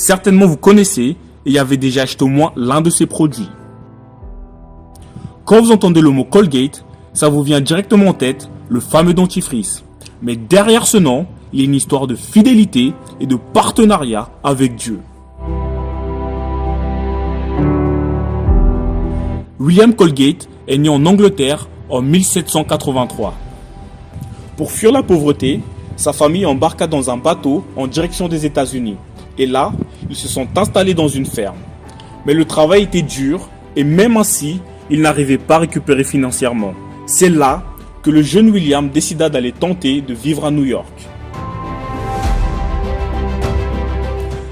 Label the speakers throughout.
Speaker 1: Certainement vous connaissez et avez déjà acheté au moins l'un de ces produits. Quand vous entendez le mot Colgate, ça vous vient directement en tête, le fameux dentifrice. Mais derrière ce nom, il y a une histoire de fidélité et de partenariat avec Dieu. William Colgate est né en Angleterre en 1783. Pour fuir la pauvreté, sa famille embarqua dans un bateau en direction des États-Unis. Et là, ils se sont installés dans une ferme. Mais le travail était dur et même ainsi, ils n'arrivaient pas à récupérer financièrement. C'est là que le jeune William décida d'aller tenter de vivre à New York.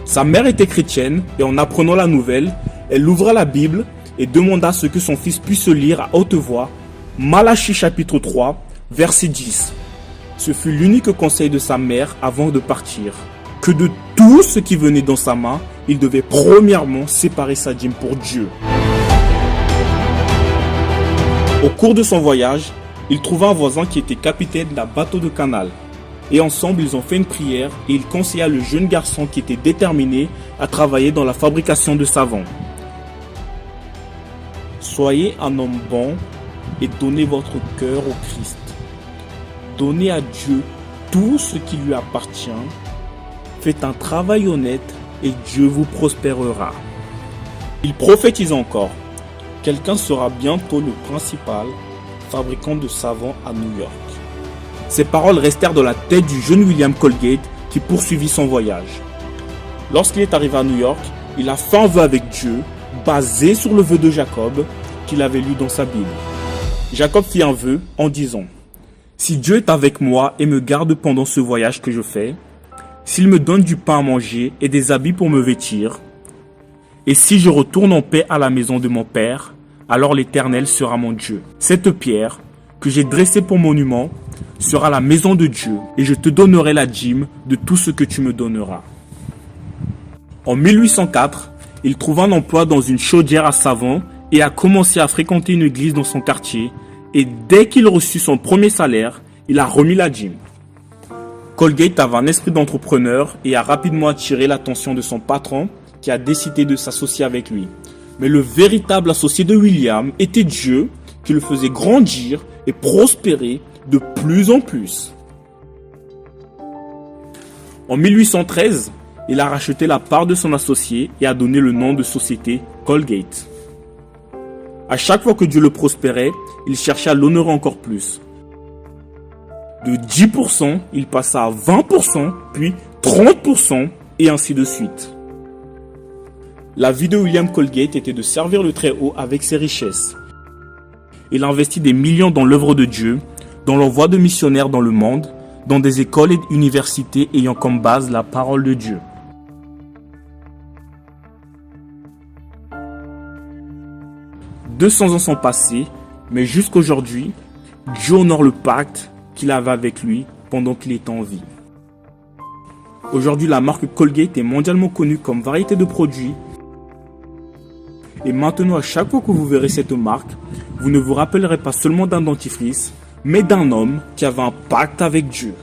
Speaker 1: Sa mère était chrétienne et en apprenant la nouvelle, elle ouvra la Bible et demanda ce que son fils puisse lire à haute voix, Malachie chapitre 3, verset 10. Ce fut l'unique conseil de sa mère avant de partir, que de tout ce qui venait dans sa main, il devait premièrement séparer sa dîme pour Dieu. Au cours de son voyage, il trouva un voisin qui était capitaine d'un bateau de canal. Et ensemble, ils ont fait une prière et il conseilla le jeune garçon qui était déterminé à travailler dans la fabrication de savon. Soyez un homme bon et donnez votre cœur au Christ. Donnez à Dieu tout ce qui lui appartient. Faites un travail honnête et Dieu vous prospérera. Il prophétise encore. Quelqu'un sera bientôt le principal fabricant de savon à New York. Ces paroles restèrent dans la tête du jeune William Colgate qui poursuivit son voyage. Lorsqu'il est arrivé à New York, il a fait un vœu avec Dieu basé sur le vœu de Jacob qu'il avait lu dans sa Bible. Jacob fit un vœu en disant « Si Dieu est avec moi et me garde pendant ce voyage que je fais, s'il me donne du pain à manger et des habits pour me vêtir, et si je retourne en paix à la maison de mon Père, alors l'Éternel sera mon Dieu. Cette pierre que j'ai dressée pour monument sera la maison de Dieu, et je te donnerai la dîme de tout ce que tu me donneras. » En 1804, il trouva un emploi dans une chaudière à savon et a commencé à fréquenter une église dans son quartier, et dès qu'il reçut son premier salaire, il a remis la dîme. Colgate avait un esprit d'entrepreneur et a rapidement attiré l'attention de son patron qui a décidé de s'associer avec lui. Mais le véritable associé de William était Dieu qui le faisait grandir et prospérer de plus en plus. En 1813, il a racheté la part de son associé et a donné le nom de société Colgate. À chaque fois que Dieu le prospérait, il cherchait à l'honorer encore plus. De 10%, il passa à 20%, puis 30%, et ainsi de suite. La vie de William Colgate était de servir le Très-Haut avec ses richesses. Il investit des millions dans l'œuvre de Dieu, dans l'envoi de missionnaires dans le monde, dans des écoles et universités ayant comme base la parole de Dieu. « 200 ans sont passés, mais jusqu'aujourd'hui, Dieu honore le pacte qu'il avait avec lui pendant qu'il était en vie. Aujourd'hui, la marque Colgate est mondialement connue comme variété de produits. Et maintenant, à chaque fois que vous verrez cette marque, vous ne vous rappellerez pas seulement d'un dentifrice, mais d'un homme qui avait un pacte avec Dieu.